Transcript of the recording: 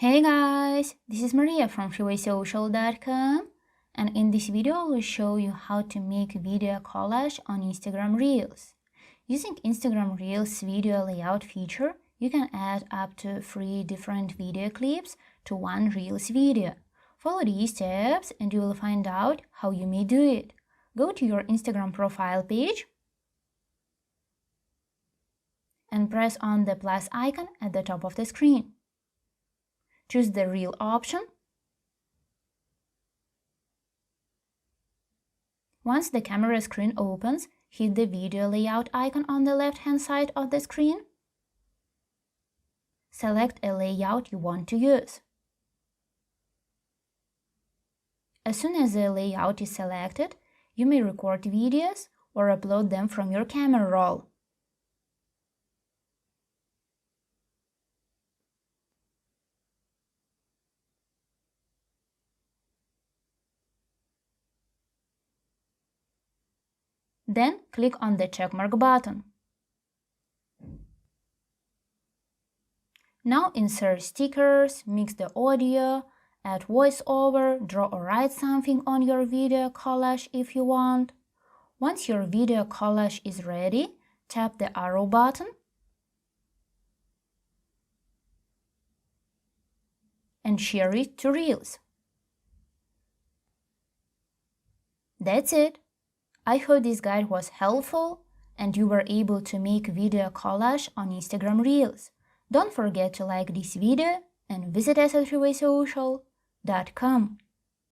Hey guys, this is Maria from freewaysocial.com, and in this video I will show you how to make video collage on Instagram Reels. Using Instagram Reels video layout feature, you can add up to 3 different video clips to one Reels video. Follow these steps and you will find out how you may do it. Go to your Instagram profile page and press on the plus icon at the top of the screen. Choose the Reel option. Once the camera screen opens, hit the video layout icon on the left-hand side of the screen. Select a layout you want to use. As soon as the layout is selected, you may record videos or upload them from your camera roll. Then click on the checkmark button. Now insert stickers, mix the audio, add voiceover, draw or write something on your video collage if you want. Once your video collage is ready, tap the arrow button and share it to Reels. That's it. I hope this guide was helpful and you were able to make video collage on Instagram Reels. Don't forget to like this video and visit us at freewaysocial.com.